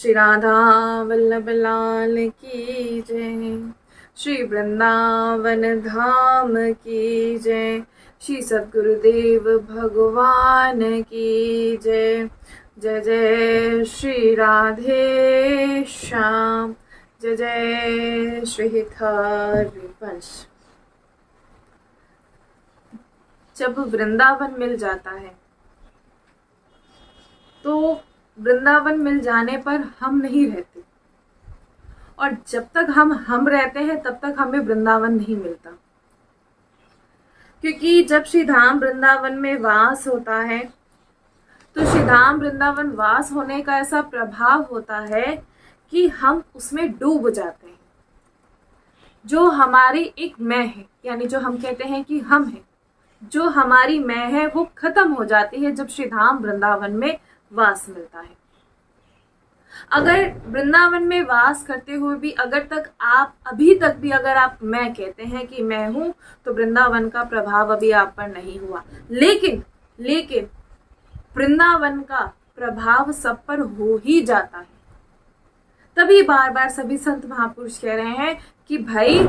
श्री राधा वल्लभ लाल की जय। श्री वृंदावन धाम की जय। श्री सद्गुरुदेव भगवान की जय। जय जय श्री राधे श्याम, जय जय श्री हरिवंश। जब वृंदावन मिल जाता है तो वृंदावन मिल जाने पर हम नहीं रहते, और जब तक हम रहते हैं तब तक हमें वृंदावन नहीं मिलता। क्योंकि जब श्री धाम वृंदावन में वास होता है तो श्री धाम वृंदावन वास होने का ऐसा प्रभाव होता है कि हम उसमें डूब जाते हैं। जो हमारी एक मैं है, यानी जो हम कहते हैं कि हम हैं, जो हमारी मैं है वो खत्म हो जाती है जब श्री धाम वृंदावन में वास मिलता है। अगर वृंदावन में वास करते हुए भी अभी तक भी अगर आप मैं कहते हैं कि मैं हूं, तो वृंदावन का प्रभाव अभी आप पर नहीं हुआ। लेकिन वृंदावन का प्रभाव सब पर हो ही जाता है। तभी बार बार सभी संत महापुरुष कह रहे हैं कि भाई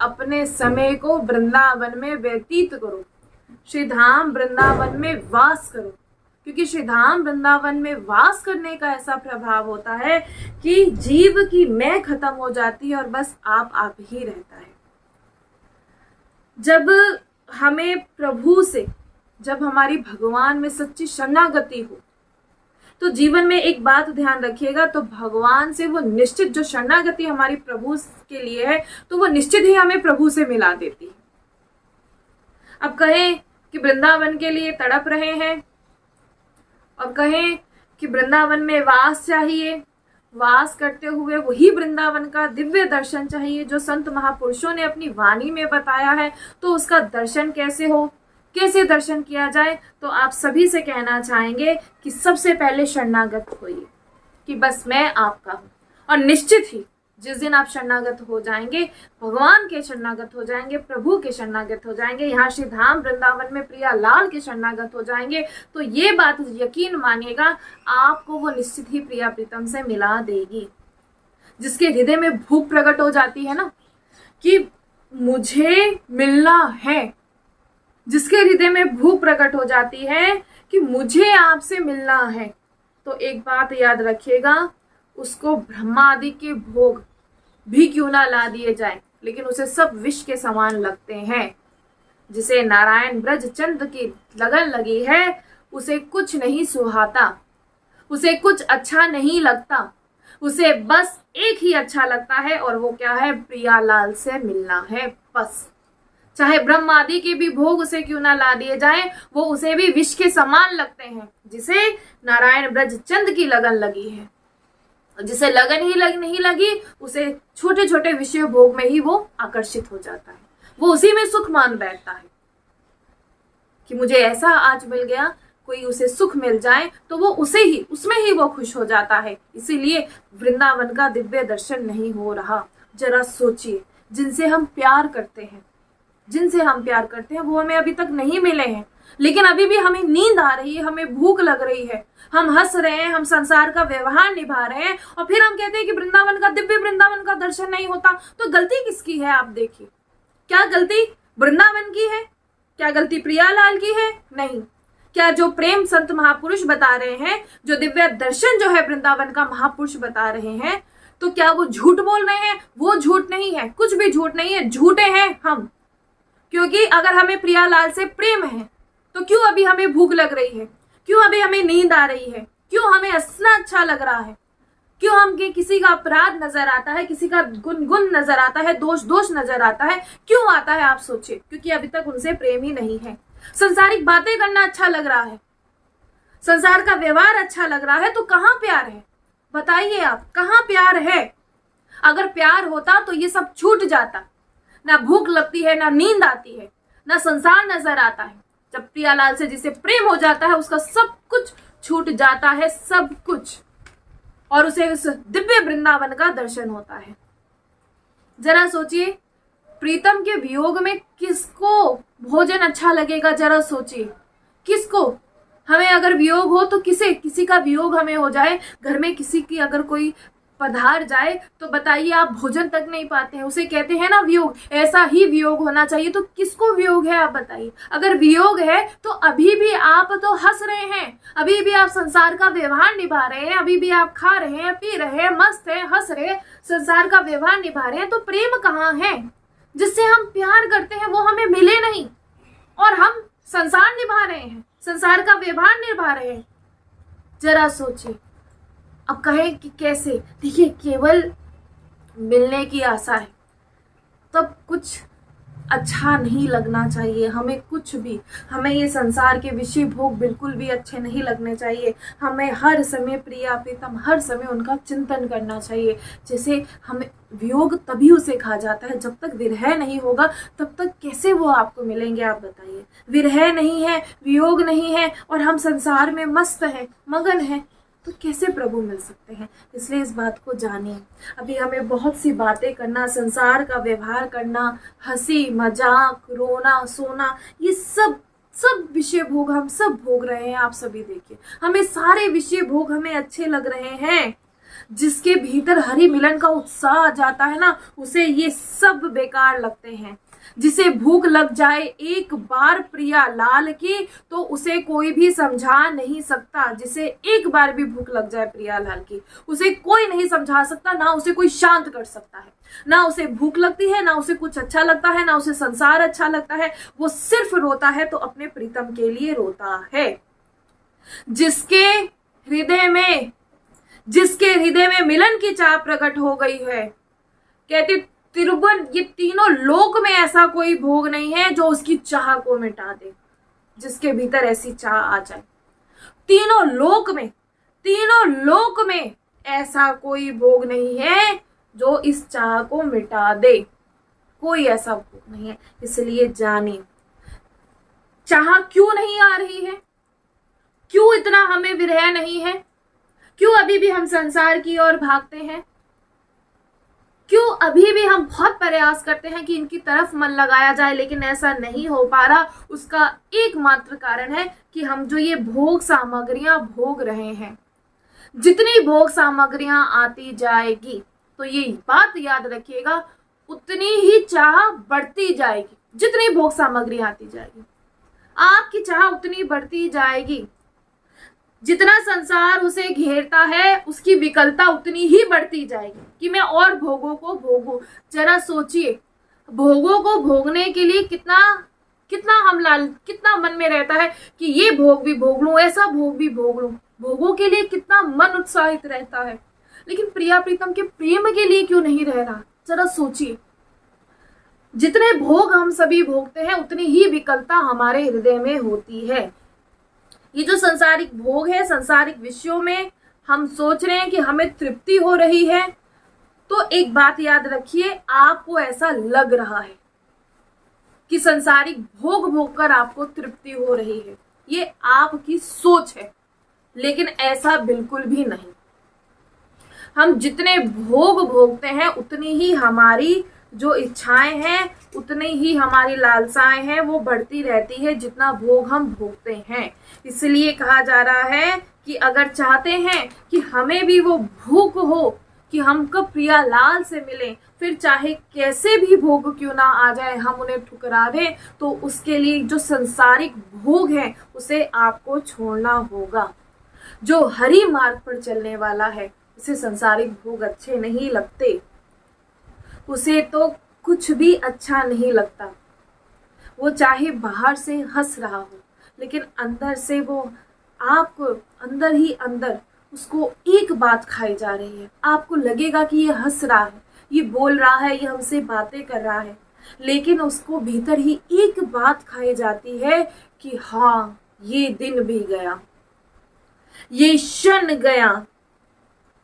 अपने समय को वृंदावन में व्यतीत करो, श्री धाम वृंदावन में वास करो। क्योंकि श्री धाम वृंदावन में वास करने का ऐसा प्रभाव होता है कि जीव की मैं खत्म हो जाती है और बस आप ही रहता है। जब हमें प्रभु से, जब हमारी भगवान में सच्ची शरणागति हो, तो जीवन में एक बात ध्यान रखिएगा, तो भगवान से वो निश्चित जो शरणागति हमारी प्रभु के लिए है, तो वो निश्चित ही हमें प्रभु से मिला देती है। अब कहें कि वृंदावन के लिए तड़प रहे हैं और कहें कि वृंदावन में वास चाहिए, वास करते हुए वही वृंदावन का दिव्य दर्शन चाहिए जो संत महापुरुषों ने अपनी वाणी में बताया है, तो उसका दर्शन कैसे हो, कैसे दर्शन किया जाए? तो आप सभी से कहना चाहेंगे कि सबसे पहले शरणागत होइए कि बस मैं आपका हूं। और निश्चित ही जिस दिन आप शरणागत हो जाएंगे, भगवान के शरणागत हो जाएंगे, प्रभु के शरणागत हो जाएंगे, यहाँ श्री धाम वृंदावन में प्रिया लाल के शरणागत हो जाएंगे, तो ये बात यकीन मानिएगा आपको वो निश्चित ही प्रिया प्रीतम से मिला देगी। जिसके हृदय में भूख प्रकट हो जाती है ना कि मुझे मिलना है, जिसके हृदय में भूख प्रकट हो जाती है कि मुझे आपसे मिलना है, तो एक बात याद रखिएगा, उसको ब्रह्मा आदि के भोग भी क्यों ना ला दिए जाए, लेकिन उसे सब विष के समान लगते हैं। जिसे नारायण ब्रज चंद्र की लगन लगी है, उसे कुछ नहीं सुहाता, उसे कुछ अच्छा नहीं लगता, उसे बस एक ही अच्छा लगता है, और वो क्या है? प्रियालाल से मिलना है बस। चाहे ब्रह्म आदि के भी भोग उसे क्यों ना ला दिए जाए, वो उसे भी विष के समान लगते हैं। जिसे नारायण ब्रज चंद्र की लगन लगी है, जिसे लगन ही नहीं लगी, उसे छोटे छोटे विषय भोग में ही वो आकर्षित हो जाता है, वो उसी में सुख मान बैठता है कि मुझे ऐसा आज मिल गया, कोई उसे सुख मिल जाए तो वो उसमें ही वो खुश हो जाता है। इसीलिए वृंदावन का दिव्य दर्शन नहीं हो रहा। जरा सोचिए, जिनसे हम प्यार करते हैं वो हमें अभी तक नहीं मिले हैं, लेकिन अभी भी हमें नींद आ रही है, हमें भूख लग रही है, हम हंस रहे हैं, हम संसार का व्यवहार निभा रहे हैं, और फिर हम कहते हैं कि दिव्य वृंदावन का दर्शन नहीं होता। तो गलती किसकी है? आप देखिए, क्या गलती वृंदावन की है? क्या गलती प्रियालाल की है? नहीं। क्या जो प्रेम संत महापुरुष बता रहे हैं, जो दिव्य दर्शन जो है वृंदावन का महापुरुष बता रहे हैं, तो क्या वो झूठ बोल रहे हैं? वो झूठ नहीं है, कुछ भी झूठ नहीं है, झूठे हैं हम। क्योंकि अगर हमें प्रियालाल से प्रेम है तो क्यों अभी हमें भूख लग रही है, क्यों अभी हमें नींद आ रही है, क्यों हमें हंसना अच्छा लग रहा है, क्यों हम किसी का अपराध नजर आता है, किसी का गुण नजर आता है, दोष नजर आता है, क्यों आता है? आप सोचिए, क्योंकि अभी तक उनसे प्रेम ही नहीं है। संसारिक बातें करना अच्छा लग रहा है, संसार का व्यवहार अच्छा लग रहा है, तो कहाँ प्यार है? बताइए आप, कहाँ प्यार है? अगर प्यार होता तो ये सब छूट जाता, ना भूख लगती है, ना नींद आती है, ना संसार नजर आता है। जब प्रियालाल से जिसे प्रेम हो जाता है, उसका सब कुछ छूट जाता है, सब कुछ, और उसे उस दिव्य वृंदावन का दर्शन होता है। जरा सोचिए, प्रीतम के वियोग में किसको भोजन अच्छा लगेगा? जरा सोचिए, किसको? हमें अगर वियोग हो तो किसी का वियोग हमें हो जाए, घर में किसी की अगर कोई पधार जाए तो बताइए आप भोजन तक नहीं पाते हैं, उसे कहते हैं ना वियोग। ऐसा ही वियोग होना चाहिए। तो किसको वियोग है आप बताइए। अगर वियोग है तो अभी भी आप तो हंस रहे हैं, अभी भी आप संसार का व्यवहार निभा रहे हैं, अभी भी आप खा रहे हैं, पी रहे हैं, मस्त है, हंस रहे, संसार का व्यवहार निभा रहे हैं, तो प्रेम कहाँ है? जिससे हम प्यार करते हैं वो हमें मिले नहीं और हम संसार निभा रहे हैं, संसार का व्यवहार निभा रहे हैं। जरा सोचिए। अब कहें कि कैसे? देखिए, केवल मिलने की आशा है तब कुछ अच्छा नहीं लगना चाहिए हमें, कुछ भी। हमें ये संसार के विषय भोग बिल्कुल भी अच्छे नहीं लगने चाहिए। हमें हर समय प्रिया प्रीतम, हर समय उनका चिंतन करना चाहिए। जैसे हमें वियोग तभी उसे खा जाता है, जब तक विरह नहीं होगा तब तक कैसे वो आपको मिलेंगे आप बताइए। विरह नहीं है, वियोग नहीं है और हम संसार में मस्त हैं, मगन हैं, तो कैसे प्रभु मिल सकते हैं? इसलिए इस बात को जानिए। अभी हमें बहुत सी बातें करना, संसार का व्यवहार करना, हंसी मजाक, रोना सोना, ये सब विषय भोग हम सब भोग रहे हैं। आप सभी देखिए, हमें सारे विषय भोग हमें अच्छे लग रहे हैं। जिसके भीतर हरि मिलन का उत्साह आ जाता है ना, उसे ये सब बेकार लगते हैं। जिसे भूख लग जाए एक बार प्रिया लाल की, तो उसे कोई भी समझा नहीं सकता। जिसे एक बार भी भूख लग जाए प्रिया लाल की, उसे कोई नहीं समझा सकता, ना उसे कोई शांत कर सकता है। ना उसे भूख लगती है, ना उसे कुछ अच्छा लगता है, ना उसे संसार अच्छा लगता है। वो सिर्फ रोता है तो अपने प्रीतम के लिए रोता है। जिसके हृदय में मिलन की चाह प्रकट हो गई है, कहते तिरुवन, ये तीनों लोक में ऐसा कोई भोग नहीं है जो उसकी चाह को मिटा दे। जिसके भीतर ऐसी चाह आ जाए, तीनों लोक में ऐसा कोई भोग नहीं है जो इस चाह को मिटा दे। कोई ऐसा भोग नहीं है। इसलिए जानिए, चाह क्यों नहीं आ रही है, क्यों इतना हमें विरह नहीं है, क्यों अभी भी हम संसार की ओर भागते हैं, क्यों अभी भी हम बहुत प्रयास करते हैं कि इनकी तरफ मन लगाया जाए, लेकिन ऐसा नहीं हो पा रहा। उसका एकमात्र कारण है कि हम जो ये भोग सामग्रियां भोग रहे हैं, जितनी भोग सामग्रियां आती जाएगी, तो ये बात याद रखिएगा, उतनी ही चाह बढ़ती जाएगी। जितनी भोग सामग्री आती जाएगी, आपकी चाह उतनी बढ़ती जाएगी। जितना संसार उसे घेरता है, उसकी विकलता उतनी ही बढ़ती जाएगी कि मैं और भोगों को भोगूं। जरा सोचिए, भोगों को भोगने के लिए कितना मन में रहता है कि ये भोग भी भोग लूं, ऐसा भोग भी भोग लूं। भोगों के लिए कितना मन उत्साहित रहता है, लेकिन प्रिया प्रीतम के प्रेम के लिए क्यों नहीं रह रहा? जरा सोचिए। जितने भोग हम सभी भोगते हैं, उतनी ही विकलता हमारे हृदय में होती है। ये जो सांसारिक भोग है, सांसारिक विषयों में हम सोच रहे हैं कि हमें तृप्ति हो रही है, तो एक बात याद रखिए, आपको ऐसा लग रहा है कि सांसारिक भोग भोग कर आपको तृप्ति हो रही है। ये आपकी सोच है, लेकिन ऐसा बिल्कुल भी नहीं। हम जितने भोग भोगते हैं, उतनी ही हमारी जो इच्छाएं हैं, उतनी ही हमारी लालसाएं हैं, वो बढ़ती रहती है जितना भोग हम भोगते हैं। इसलिए कहा जा रहा है कि अगर चाहते हैं कि हमें भी वो भूख हो कि हम कब प्रिया लाल से मिलें, फिर चाहे कैसे भी भोग क्यों ना आ जाए, हम उन्हें ठुकरा दें, तो उसके लिए जो संसारिक भोग है उसे आपको छोड़ना होगा। जो हरि मार्ग पर चलने वाला है, उसे संसारिक भोग अच्छे नहीं लगते, उसे तो कुछ भी अच्छा नहीं लगता। वो चाहे बाहर से हंस रहा हो, लेकिन अंदर से वो आपको अंदर ही अंदर उसको एक बात खाई जा रही है। आपको लगेगा कि ये हंस रहा है, ये बोल रहा है, ये हमसे बातें कर रहा है, लेकिन उसको भीतर ही एक बात खाई जाती है कि हाँ, ये दिन भी गया, ये क्षण गया।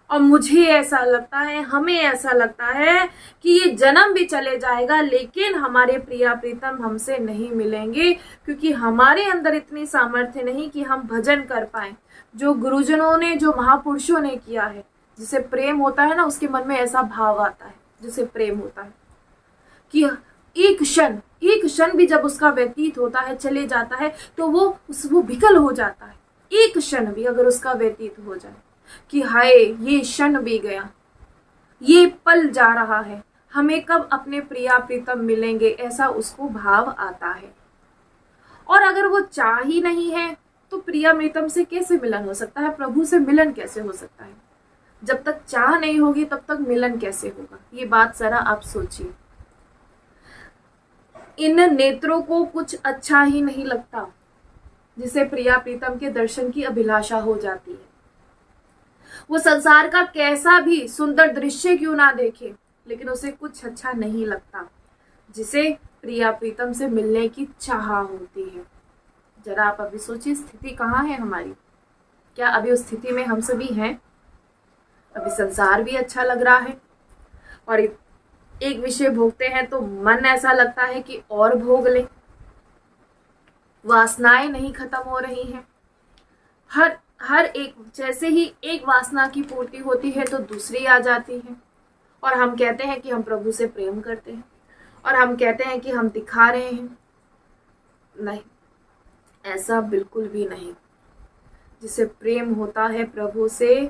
और मुझे ऐसा लगता है, हमें ऐसा लगता है कि ये जन्म भी चले जाएगा, लेकिन हमारे प्रिया प्रीतम हमसे नहीं मिलेंगे, क्योंकि हमारे अंदर इतनी सामर्थ्य नहीं कि हम भजन कर पाए। जो गुरुजनों ने, जो महापुरुषों ने किया है, जिसे प्रेम होता है ना, उसके मन में ऐसा भाव आता है, जिसे प्रेम होता है कि एक क्षण भी जब उसका व्यतीत होता है, चले जाता है, तो वो विकल हो जाता है, एक क्षण भी अगर उसका व्यतीत हो जाए कि हाय ये क्षण भी गया, ये पल जा रहा है, हमें कब अपने प्रिया प्रीतम मिलेंगे, ऐसा उसको भाव आता है। और अगर वो चाह ही नहीं है तो प्रिया प्रीतम से कैसे मिलन हो सकता है, प्रभु से मिलन कैसे हो सकता है? जब तक चाह नहीं होगी तब तक मिलन कैसे होगा? ये बात जरा आप सोचिए। इन नेत्रों को कुछ अच्छा ही नहीं लगता जिसे प्रिया प्रीतम के दर्शन की अभिलाषा हो जाती है। वो संसार का कैसा भी सुंदर दृश्य क्यों ना देखे, लेकिन उसे कुछ अच्छा नहीं लगता जिसे प्रिया प्रीतम से मिलने की चाह होती है। जरा आप अभी सोचिए, स्थिति कहाँ है हमारी? क्या अभी उस स्थिति में हम सभी हैं? अभी संसार भी अच्छा लग रहा है और एक विषय भोगते हैं तो मन ऐसा लगता है कि और भोग ले। वासनाएं नहीं खत्म हो रही हैं। हर एक, जैसे ही एक वासना की पूर्ति होती है तो दूसरी आ जाती है और हम कहते हैं कि हम प्रभु से प्रेम करते हैं और हम कहते हैं कि हम दिखा रहे हैं। नहीं, ऐसा बिल्कुल भी नहीं। जिसे प्रेम होता है प्रभु से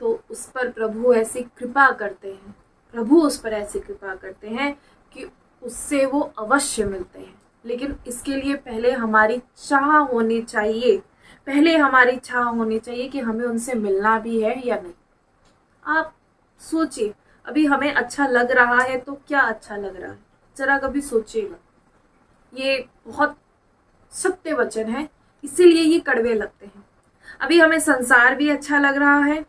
तो उस पर प्रभु ऐसी कृपा करते हैं, प्रभु उस पर ऐसी कृपा करते हैं कि उससे वो अवश्य मिलते हैं। लेकिन इसके लिए पहले हमारी चाह होनी चाहिए, पहले हमारी चाह होनी चाहिए कि हमें उनसे मिलना भी है या नहीं। आप सोचिए, अभी हमें अच्छा लग रहा है तो क्या अच्छा लग रहा है, जरा कभी सोचिएगा। ये बहुत सत्य वचन है, इसीलिए ये कड़वे लगते हैं। अभी हमें संसार भी अच्छा लग रहा है,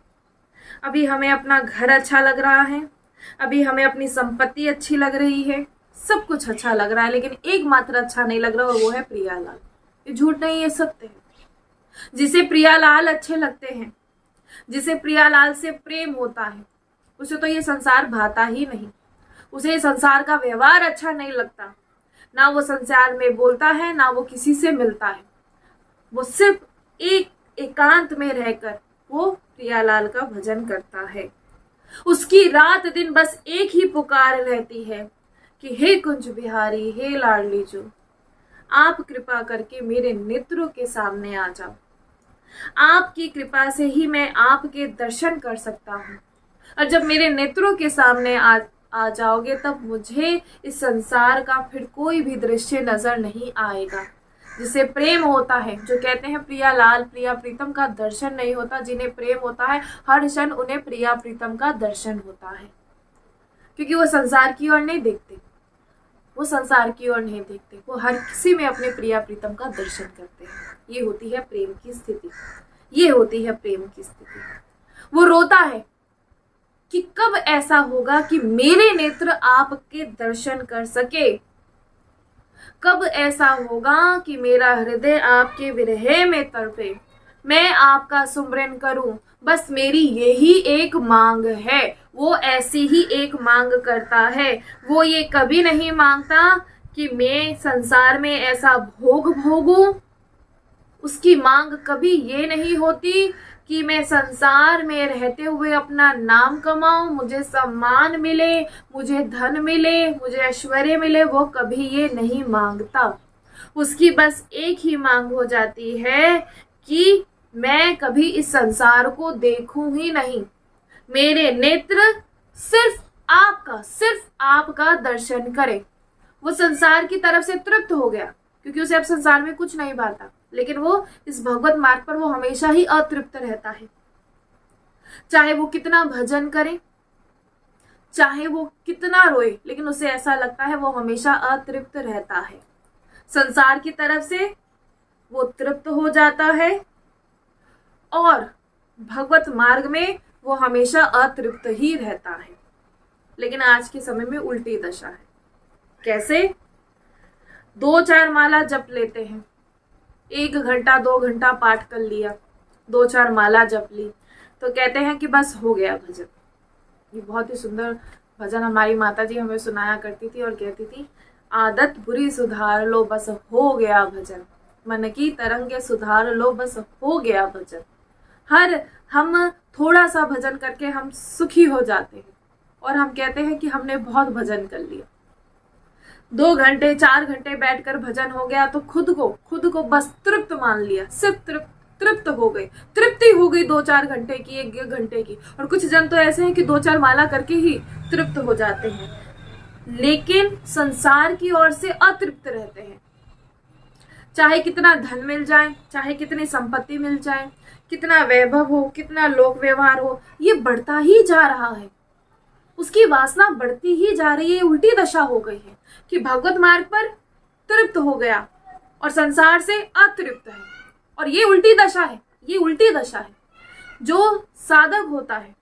अभी हमें अपना घर अच्छा लग रहा है, अभी हमें अपनी संपत्ति अच्छी लग रही है, सब कुछ अच्छा लग रहा है, लेकिन एकमात्र अच्छा नहीं लग रहा और वो है प्रियालाल। ये झूठ नहीं, ये सत्य है। जिसे प्रियालाल अच्छे लगते हैं, जिसे प्रियालाल से प्रेम होता है, उसे तो ये संसार भाता ही नहीं। उसे संसार का व्यवहार अच्छा नहीं लगता, ना वो संसार में बोलता है, ना वो किसी से मिलता है। वो सिर्फ एकांत में रहकर वो प्रियालाल का भजन करता है। उसकी रात दिन बस एक ही पुकार रहती है कि हे कुंज बिहारी, हे लाडली जो, आप कृपा करके मेरे नेत्रों के सामने आ जाओ। आपकी कृपा से ही मैं आपके दर्शन कर सकता हूँ, और जब मेरे नेत्रों के सामने आ जाओगे तब मुझे इस संसार का फिर कोई भी दृश्य नजर नहीं आएगा। जिसे प्रेम होता है, जो कहते हैं प्रियालाल प्रिया प्रीतम का दर्शन नहीं होता, जिन्हें प्रेम होता है हर क्षण उन्हें प्रिया प्रीतम का दर्शन होता है, क्योंकि वो संसार की ओर नहीं देखते, वो संसार की ओर नहीं देखते, वो हर किसी में अपने प्रिया प्रीतम का दर्शन करते हैं। ये होती है प्रेम की स्थिति, ये होती है प्रेम की स्थिति। वो रोता है कि कब ऐसा होगा कि मेरे नेत्र आपके दर्शन कर सके, कब ऐसा होगा कि मेरा हृदय आपके विरह में तड़पे, मैं आपका सुमरन करूं, बस मेरी यही एक मांग है। वो ऐसी ही एक मांग करता है, वो ये कभी नहीं मांगता कि मैं संसार में ऐसा भोग भोगूं। उसकी मांग कभी ये नहीं होती कि मैं संसार में रहते हुए अपना नाम कमाऊं, मुझे सम्मान मिले, मुझे धन मिले, मुझे ऐश्वर्य मिले। वो कभी ये नहीं मांगता। उसकी बस एक ही मांग हो जाती है कि मैं कभी इस संसार को देखूं ही नहीं, मेरे नेत्र सिर्फ आपका दर्शन करें। वो संसार की तरफ से तृप्त हो गया, क्योंकि उसे अब संसार में कुछ नहीं भाता, लेकिन वो इस भगवत मार्ग पर वो हमेशा ही अतृप्त रहता है। चाहे वो कितना भजन करे, चाहे वो कितना रोए, लेकिन उसे ऐसा लगता है वो हमेशा अतृप्त रहता है। संसार की तरफ से वो तृप्त हो जाता है और भगवत मार्ग में वो हमेशा अतृप्त ही रहता है। लेकिन आज के समय में उल्टी दशा है। कैसे? 2-4 माला जप लेते हैं, 1 घंटा 2 घंटा पाठ कर लिया, 2-4 माला जप ली, तो कहते हैं कि बस हो गया भजन। ये बहुत ही सुंदर भजन हमारी माता जी हमें सुनाया करती थी और कहती थी, आदत बुरी सुधार लो बस हो गया भजन, मन की तरंगे सुधार लो बस हो गया भजन। हम थोड़ा सा भजन करके हम सुखी हो जाते हैं और हम कहते हैं कि हमने बहुत भजन कर लिया। 2 घंटे 4 घंटे बैठकर भजन हो गया तो खुद को बस तृप्त मान लिया, सिर्फ तृप्त, तृप्त हो गए, तृप्ति हो गई 2-4 घंटे की, 1 घंटे की। और कुछ जन तो ऐसे हैं कि 2-4 माला करके ही तृप्त हो जाते हैं, लेकिन संसार की ओर से अतृप्त रहते हैं। चाहे कितना धन मिल जाए, चाहे कितनी संपत्ति मिल जाए, कितना वैभव हो, कितना लोक व्यवहार हो, ये बढ़ता ही जा रहा है, उसकी वासना बढ़ती ही जा रही है। उल्टी दशा हो गई है कि भगवत मार्ग पर तृप्त हो गया और संसार से अतृप्त है। और ये उल्टी दशा है, ये उल्टी दशा है। जो साधक होता है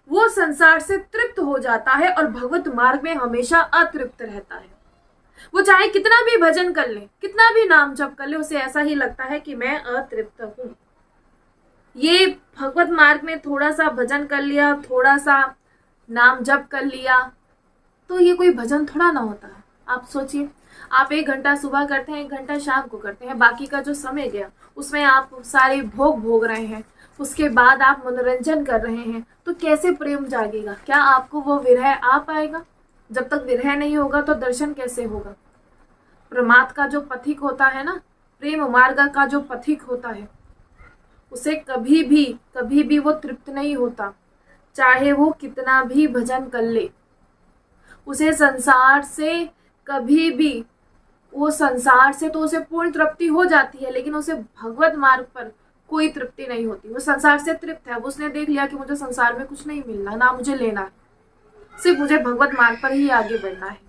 वो संसार से तृप्त हो जाता है और भगवत मार्ग में हमेशा अतृप्त रहता है। वो चाहे कितना भी भजन कर ले, कितना भी नाम जप कर ले, उसे ऐसा ही लगता है कि मैं अतृप्त हूँ। ये भगवत मार्ग में थोड़ा सा भजन कर लिया, थोड़ा सा नाम जप कर लिया, तो ये कोई भजन थोड़ा ना होता है। आप सोचिए, आप 1 घंटा सुबह करते हैं, 1 घंटा शाम को करते हैं, बाकी का जो समय गया उसमें आप सारे भोग भोग रहे हैं, उसके बाद आप मनोरंजन कर रहे हैं, तो कैसे प्रेम जागेगा? क्या आपको वो विरह आ पाएगा? जब तक विरह नहीं होगा तो दर्शन कैसे होगा? प्रमाद का जो पथिक होता है ना, प्रेम मार्ग का जो पथिक होता है, उसे कभी भी वो तृप्त नहीं होता, चाहे वो कितना भी भजन कर ले। उसे संसार से कभी भी, वो संसार से तो उसे पूर्ण तृप्ति हो जाती है, लेकिन उसे भगवत मार्ग पर कोई तृप्ति नहीं होती। वो संसार से तृप्त है, उसने देख लिया कि मुझे संसार में कुछ नहीं मिलना, ना मुझे लेना है, सिर्फ मुझे भगवत मार्ग पर ही आगे बढ़ना है।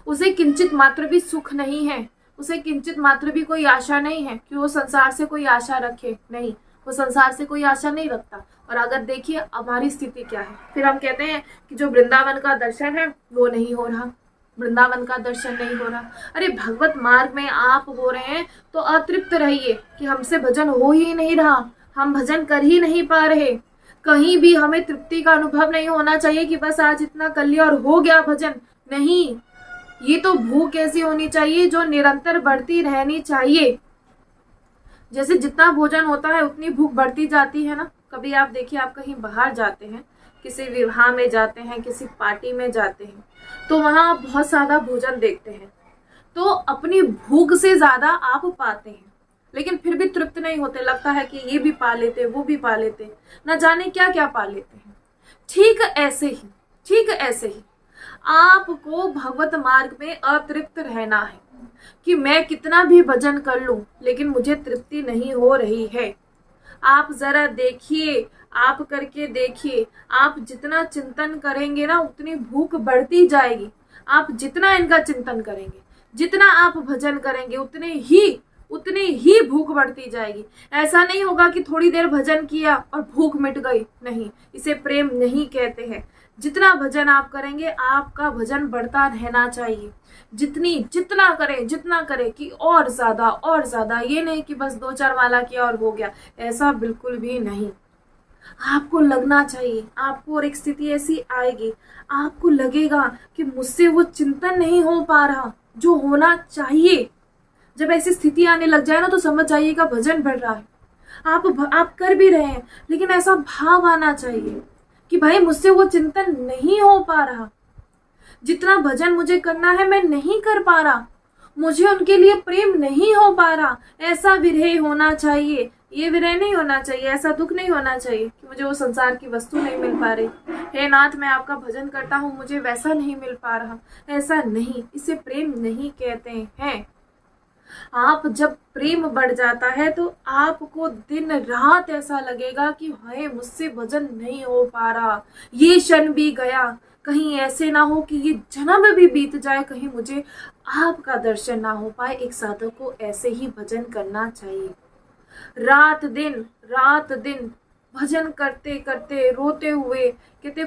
उसे किंचित मात्र भी सुख नहीं है, उसे किंचित मात्र भी कोई आशा नहीं है कि वो संसार से कोई आशा रखे, नहीं, वो संसार से कोई आशा नहीं रखता। और अगर देखिए हमारी स्थिति क्या है, फिर हम कहते हैं कि जो वृंदावन का दर्शन है वो नहीं हो रहा, वृंदावन का दर्शन नहीं हो रहा। अरे भगवत मार्ग में आप हो रहे हैं तो अतृप्त रहिए कि हमसे भजन हो ही नहीं रहा, हम भजन कर ही नहीं पा रहे। कहीं भी हमें तृप्ति का अनुभव नहीं होना चाहिए कि बस आज इतना कर लिया और हो गया भजन, नहीं। ये तो भूख ऐसी होनी चाहिए जो निरंतर बढ़ती रहनी चाहिए। जैसे जितना भोजन होता है उतनी भूख बढ़ती जाती है ना। कभी आप देखिए, आप कहीं बाहर जाते हैं, किसी विवाह में जाते हैं, किसी पार्टी में जाते हैं, तो वहां आप बहुत सारा भोजन देखते हैं, तो अपनी भूख से ज्यादा आप पाते हैं, लेकिन फिर भी तृप्त नहीं होते। लगता है कि ये भी पा लेते, वो भी पा लेते, ना जाने क्या क्या पा लेते हैं। ठीक ऐसे ही आपको भगवत मार्ग में अतृप्त रहना है कि मैं कितना भी भजन कर लूं, लेकिन मुझे तृप्ति नहीं हो रही है। आप जरा देखिए, आप करके देखिए, आप जितना चिंतन करेंगे ना उतनी भूख बढ़ती जाएगी। आप जितना इनका चिंतन करेंगे, जितना आप भजन करेंगे, उतनी ही भूख बढ़ती जाएगी। ऐसा नहीं होगा कि थोड़ी देर भजन किया और भूख मिट गई, नहीं, इसे प्रेम नहीं कहते हैं। जितना भजन आप करेंगे, आपका भजन बढ़ता रहना चाहिए। जितना करें कि और ज्यादा, ये नहीं कि बस 2-4 माला किया और हो गया, ऐसा बिल्कुल भी नहीं। आपको लगना चाहिए, आपको और एक स्थिति ऐसी आएगी, आपको लगेगा कि मुझसे वो चिंतन नहीं हो पा रहा जो होना चाहिए। जब ऐसी स्थिति आने लग जाए ना, तो समझ जाइएगा भजन बढ़ रहा है। आप कर भी रहे हैं, लेकिन ऐसा भाव आना चाहिए कि भाई मुझसे वो चिंतन नहीं हो पा रहा, जितना भजन मुझे करना है मैं नहीं कर पा रहा, मुझे उनके लिए प्रेम नहीं हो पा रहा। ऐसा विरह होना चाहिए, ये विरह नहीं होना चाहिए, ऐसा दुख नहीं होना चाहिए कि मुझे वो संसार की वस्तु नहीं मिल पा रही, हे नाथ मैं आपका भजन करता हूँ, मुझे वैसा नहीं मिल पा रहा। ऐसा नहीं, इसे प्रेम नहीं कहते हैं। आप जब प्रेम बढ़ जाता है तो आपको दिन रात ऐसा लगेगा कि हाय मुझसे भजन नहीं हो पा रहा, ये क्षण भी गया, कहीं ऐसे ना हो कि ये जन्म भी बीत जाए, कहीं मुझे आपका दर्शन ना हो पाए। एक साधक को ऐसे ही भजन करना चाहिए। रात दिन भजन करते करते रोते हुए कहते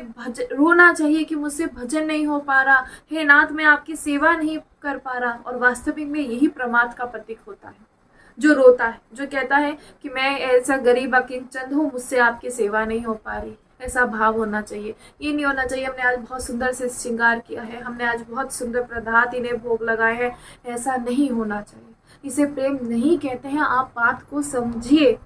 रोना चाहिए कि मुझसे भजन नहीं हो पा रहा, हे नाथ मैं आपकी सेवा नहीं कर पा रहा। और वास्तविक में यही प्रमाद का प्रतीक होता है, जो रोता है, जो कहता है कि मैं ऐसा गरीब अकिंचन हूँ, मुझसे आपकी सेवा नहीं हो पा रही। ऐसा भाव होना चाहिए। ये नहीं होना चाहिए हमने आज बहुत सुंदर से श्रृंगार किया है, हमने आज बहुत सुंदर प्रभात इन्हें भोग लगाए हैं, ऐसा नहीं होना चाहिए। इसे प्रेम नहीं कहते हैं। आप बात को समझिए।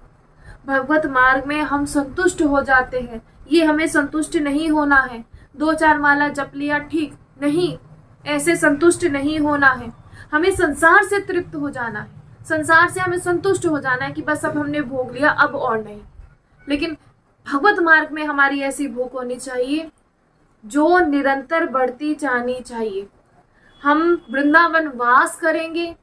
भगवत मार्ग में हम संतुष्ट हो जाते हैं, ये हमें संतुष्ट नहीं होना है। 2-4 माला जप लिया, ठीक नहीं, ऐसे संतुष्ट नहीं होना है। हमें संसार से तृप्त हो जाना है, संसार से हमें संतुष्ट हो जाना है कि बस अब हमने भोग लिया, अब और नहीं। लेकिन भगवत मार्ग में हमारी ऐसी भूख होनी चाहिए जो निरंतर बढ़ती जानी चाहिए। हम वृंदावन वास करेंगे,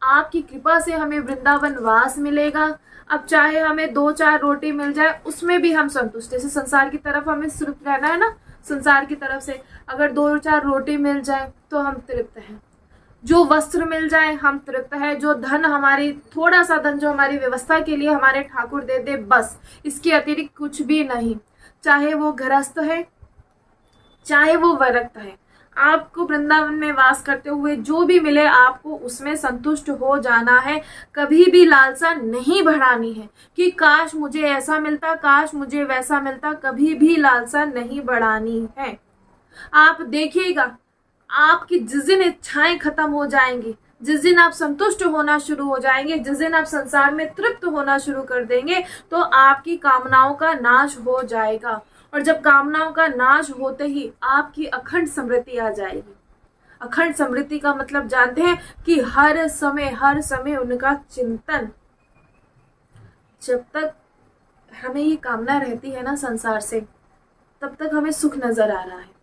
आपकी कृपा से हमें वृंदावन वास मिलेगा। अब चाहे हमें 2-4 रोटी मिल जाए उसमें भी हम संतुष्ट। जैसे संसार की तरफ हमें सिर्फ रहना है ना, संसार की तरफ से अगर 2-4 रोटी मिल जाए तो हम तृप्त हैं। जो वस्त्र मिल जाए हम तृप्त है। जो धन हमारी, थोड़ा सा धन जो हमारी व्यवस्था के लिए हमारे ठाकुर दे दे, बस इसके अतिरिक्त कुछ भी नहीं। चाहे वो गृहस्थ है चाहे वो वरक्त है, आपको वृंदावन में वास करते हुए जो भी मिले आपको उसमें संतुष्ट हो जाना है। कभी भी लालसा नहीं बढ़ानी है कि काश मुझे ऐसा मिलता, काश मुझे वैसा मिलता। कभी भी लालसा नहीं बढ़ानी है। आप देखिएगा, आपकी जिस दिन इच्छाएं खत्म हो जाएंगी, जिस दिन आप संतुष्ट होना शुरू हो जाएंगे, जिस दिन आप संसार में तृप्त होना शुरू कर देंगे, तो आपकी कामनाओं का नाश हो जाएगा। और जब कामनाओं का नाश होते ही आपकी अखंड समृद्धि आ जाएगी। अखंड समृद्धि का मतलब जानते हैं कि हर समय उनका चिंतन। जब तक हमें ये कामना रहती है ना संसार से, तब तक हमें सुख नजर आ रहा है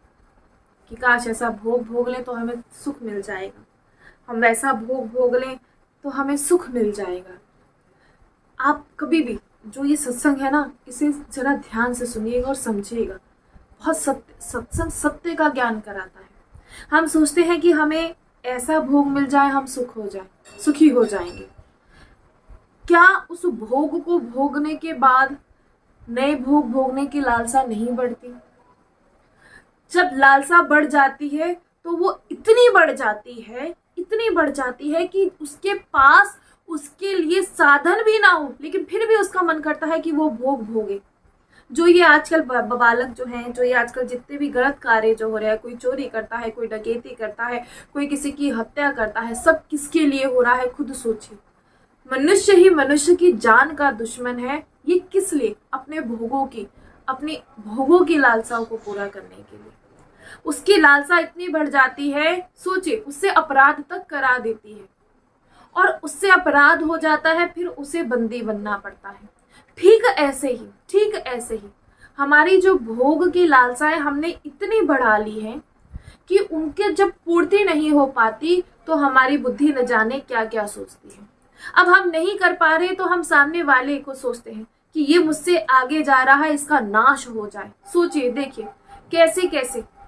कि काश ऐसा भोग भोग लें तो हमें सुख मिल जाएगा, हम वैसा भोग भोग लें तो हमें सुख मिल जाएगा। आप कभी भी जो ये सत्संग है ना, इसे जरा ध्यान से सुनिएगा और समझिएगा। बहुत सत्संग सत्य का ज्ञान कराता है। हम सोचते हैं कि हमें ऐसा भोग मिल जाए हम सुखी हो जाएंगे। क्या उस भोग को भोगने के बाद नए भोग भोगने की लालसा नहीं बढ़ती? जब लालसा बढ़ जाती है तो वो इतनी बढ़ जाती है कि उसके पास उसके लिए साधन भी ना हो, लेकिन फिर भी उसका मन करता है कि वो भोग भोगे। जो ये आजकल बालक जो हैं, जो ये आजकल जितने भी गलत कार्य जो हो रहे हैं, कोई चोरी करता है, कोई डकैती करता है, कोई किसी की हत्या करता है, सब किसके लिए हो रहा है? खुद सोचिए। मनुष्य ही मनुष्य की जान का दुश्मन है। ये किस लिए? अपने भोगों की लालसाओं को पूरा करने के लिए। उसकी लालसा इतनी बढ़ जाती है, सोचिए, उससे अपराध तक करा देती है और उससे अपराध हो जाता है, फिर उसे बंदी बनना पड़ता है। ठीक ऐसे ही हमारी जो भोग की लालसाएं हमने इतनी बढ़ा ली है कि उनके जब पूर्ति नहीं हो पाती तो हमारी बुद्धि न जाने क्या क्या सोचती है। अब हम नहीं कर पा रहे तो हम सामने वाले को सोचते हैं कि ये मुझसे आगे जा रहा है, इसका नाश हो जाए। सोचिए, देखिए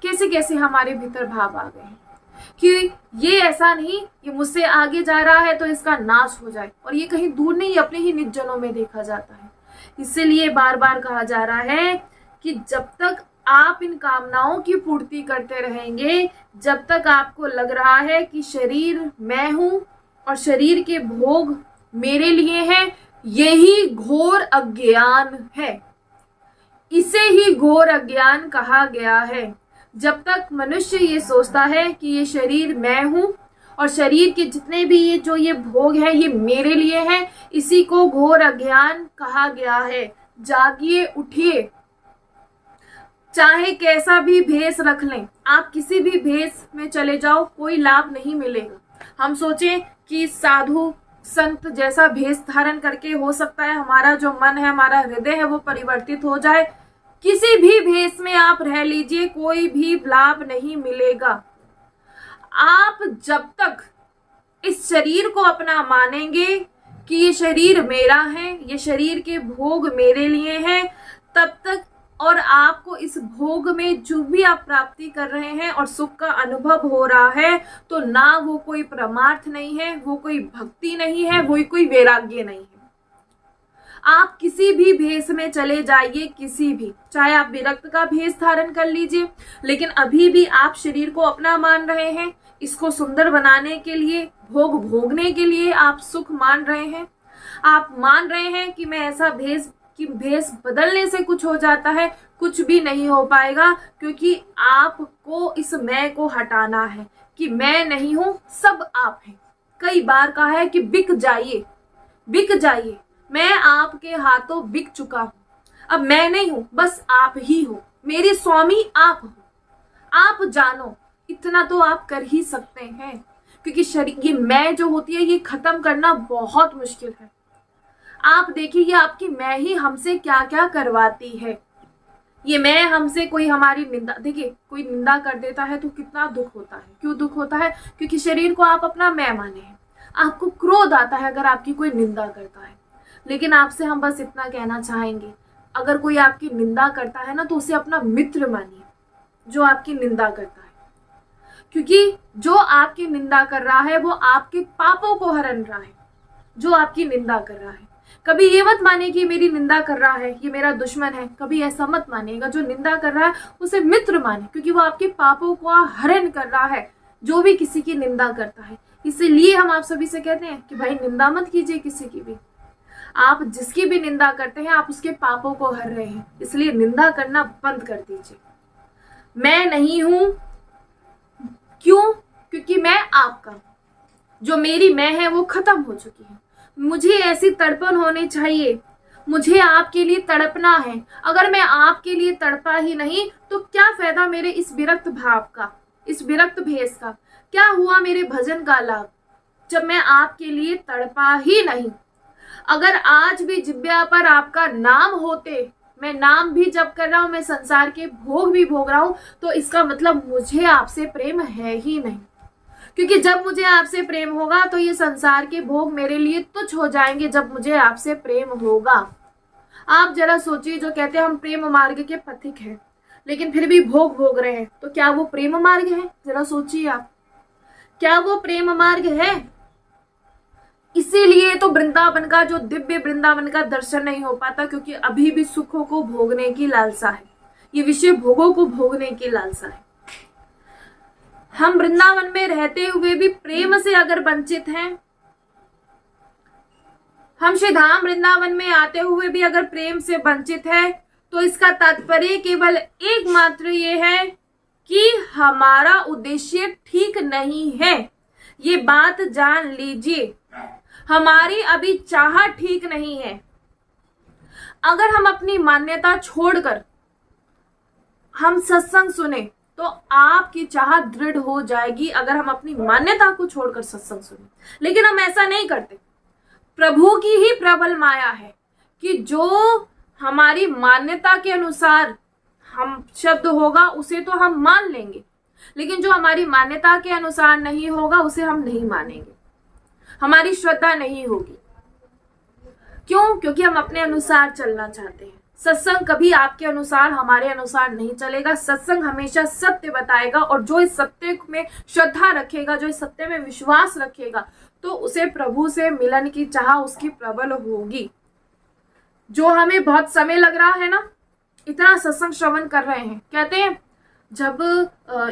कैसे कैसे हमारे भीतर भाव आ गए हैं कि ये ऐसा नहीं, ये मुझसे आगे जा रहा है तो इसका नाश हो जाए। और ये कहीं दूर नहीं, अपने ही निज जनों में देखा जाता है। इसीलिए बार बार कहा जा रहा है कि जब तक आप इन कामनाओं की पूर्ति करते रहेंगे, जब तक आपको लग रहा है कि शरीर मैं हूं और शरीर के भोग मेरे लिए हैं, यही घोर अज्ञान है। इसे ही घोर अज्ञान कहा गया है। जब तक मनुष्य ये सोचता है कि ये शरीर मैं हूं और शरीर के जितने भी ये भोग है ये मेरे लिए है, इसी को घोर अज्ञान कहा गया है। जागिए, उठिए। चाहे कैसा भी भेष रख लें, आप किसी भी भेष में चले जाओ, कोई लाभ नहीं मिलेगा। हम सोचें कि साधु संत जैसा भेष धारण करके हो सकता है हमारा जो मन है, हमारा हृदय है, वो परिवर्तित हो जाए। किसी भी भेष में आप रह लीजिए, कोई भी लाभ नहीं मिलेगा। आप जब तक इस शरीर को अपना मानेंगे कि ये शरीर मेरा है, ये शरीर के भोग मेरे लिए हैं, तब तक और आपको इस भोग में जो भी आप प्राप्ति कर रहे हैं और सुख का अनुभव हो रहा है, तो ना वो कोई परमार्थ नहीं है, वो कोई भक्ति नहीं है, वो कोई वैराग्य नहीं है। आप किसी भी भेष में चले जाइए, किसी भी, चाहे आप विरक्त का भेष धारण कर लीजिए, लेकिन अभी भी आप शरीर को अपना मान रहे हैं। इसको सुंदर बनाने के लिए, भोग भोगने के लिए आप सुख मान रहे हैं। आप मान रहे हैं कि मैं ऐसा भेष बदलने से कुछ हो जाता है। कुछ भी नहीं हो पाएगा, क्योंकि आपको इस मैं को हटाना है कि मैं नहीं हूं, सब आप हैं। कई बार कहा है कि बिक जाइए। मैं आपके हाथों बिक चुका हूं, अब मैं नहीं हूं, बस आप ही हो, मेरे स्वामी आप हो। आप जानो, इतना तो आप कर ही सकते हैं। क्योंकि शरीर, ये मैं जो होती है ये खत्म करना बहुत मुश्किल है। आप देखिए ये आपकी मैं ही हमसे क्या क्या करवाती है। ये मैं हमसे, कोई हमारी निंदा, देखिए कोई निंदा कर देता है तो कितना दुख होता है। क्यों दुख होता है? क्योंकि शरीर को आप अपना मैं माने हैं। आपको क्रोध आता है अगर आपकी कोई निंदा करता है। लेकिन आपसे हम बस इतना कहना चाहेंगे, अगर कोई आपकी निंदा करता है ना तो उसे अपना मित्र मानिए, जो आपकी निंदा करता है। क्योंकि जो आपकी निंदा कर रहा है वो आपके पापों को हरण रहा है, जो आपकी निंदा कर रहा है। कभी ये मत मानिए कि मेरी निंदा कर रहा है ये मेरा दुश्मन है, कभी ऐसा मत मानिएगा। जो निंदा कर रहा है उसे मित्र माने, क्योंकि वो आपके पापों को हरण कर रहा है, जो भी किसी की निंदा करता है। इसीलिए हम आप सभी से कहते हैं कि भाई निंदा मत कीजिए किसी की भी। आप जिसकी भी निंदा करते हैं आप उसके पापों को हर रहे हैं, इसलिए निंदा करना बंद कर दीजिए। मैं नहीं हूं, क्यों? क्योंकि मैं आपका हूं। जो मेरी मैं है वो खत्म हो चुकी है। मुझे ऐसी तड़पन होनी चाहिए, मुझे आपके लिए तड़पना है। अगर मैं आपके लिए तड़पा ही नहीं तो क्या फायदा मेरे इस विरक्त भाव का, इस विरक्त भेष का? क्या हुआ मेरे भजन का लाभ जब मैं आपके लिए तड़पा ही नहीं? अगर आज भी जिब्या पर आपका नाम होते, मैं नाम भी जप कर रहा हूं, मैं संसार के भोग भी भोग रहा हूं, तो इसका मतलब मुझे आपसे प्रेम है ही नहीं। क्योंकि जब मुझे आपसे प्रेम होगा तो ये संसार के भोग मेरे लिए तुच्छ हो जाएंगे। जब मुझे आपसे प्रेम होगा, आप जरा सोचिए, जो कहते हैं हम प्रेम मार्ग के पथिक हैं लेकिन फिर भी भोग भोग रहे हैं, तो क्या वो प्रेम मार्ग है? जरा सोचिए आप, क्या वो प्रेम मार्ग है? इसीलिए तो वृंदावन का, जो दिव्य वृंदावन का दर्शन नहीं हो पाता, क्योंकि अभी भी सुखों को भोगने की लालसा है, ये विषय भोगों को भोगने की लालसा है। हम वृंदावन में रहते हुए भी प्रेम से अगर वंचित हैं, हम श्री धाम वृंदावन में आते हुए भी अगर प्रेम से वंचित है, तो इसका तात्पर्य केवल एकमात्र ये है कि हमारा उद्देश्य ठीक नहीं है। ये बात जान लीजिए, हमारी अभी चाह ठीक नहीं है। अगर हम अपनी मान्यता छोड़कर हम सत्संग सुने तो आपकी चाह दृढ़ हो जाएगी, अगर हम अपनी मान्यता को छोड़कर सत्संग सुने। लेकिन हम ऐसा नहीं करते। प्रभु की ही प्रबल माया है कि जो हमारी मान्यता के अनुसार हम शब्द होगा उसे तो हम मान लेंगे, लेकिन जो हमारी मान्यता के अनुसार नहीं होगा उसे हम नहीं मानेंगे, हमारी श्रद्धा नहीं होगी। क्यों? क्योंकि हम अपने अनुसार चलना चाहते हैं। सत्संग कभी आपके अनुसार, हमारे अनुसार नहीं चलेगा। सत्संग हमेशा सत्य बताएगा, और जो इस सत्य में श्रद्धा रखेगा, जो इस सत्य में विश्वास रखेगा, तो उसे प्रभु से मिलन की चाह उसकी प्रबल होगी। जो हमें बहुत समय लग रहा है ना, इतना सत्संग श्रवण कर रहे हैं, कहते हैं जब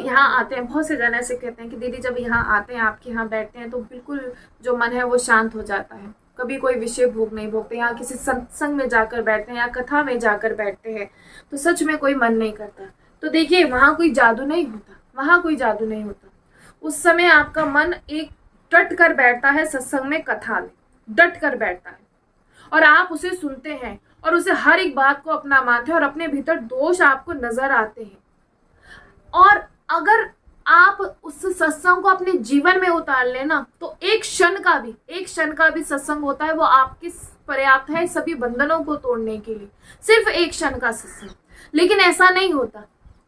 यहाँ आते हैं, बहुत से जन ऐसे कहते हैं कि दीदी जब यहाँ आते हैं, आपके यहाँ बैठते हैं, तो बिल्कुल जो मन है वो शांत हो जाता है। कभी कोई विषय भोग नहीं भोगते, यहाँ किसी सत्संग में जाकर बैठते हैं या कथा में जाकर बैठते हैं तो सच में कोई मन नहीं करता। तो देखिए वहां कोई जादू नहीं होता, वहां कोई जादू नहीं होता। उस समय आपका मन एक डट कर बैठता है, सत्संग में, कथा में डट कर बैठता है, और आप उसे सुनते हैं और उसे हर एक बात को अपना मानते हैं, और अपने भीतर दोष आपको नजर आते हैं। और अगर आप उस सत्संग को अपने जीवन में उतार लेना तो एक क्षण का भी सत्संग होता है, वो आपके पर्याप्त है सभी बंधनों को तोड़ने के लिए। सिर्फ एक क्षण का सत्संग। लेकिन ऐसा नहीं होता,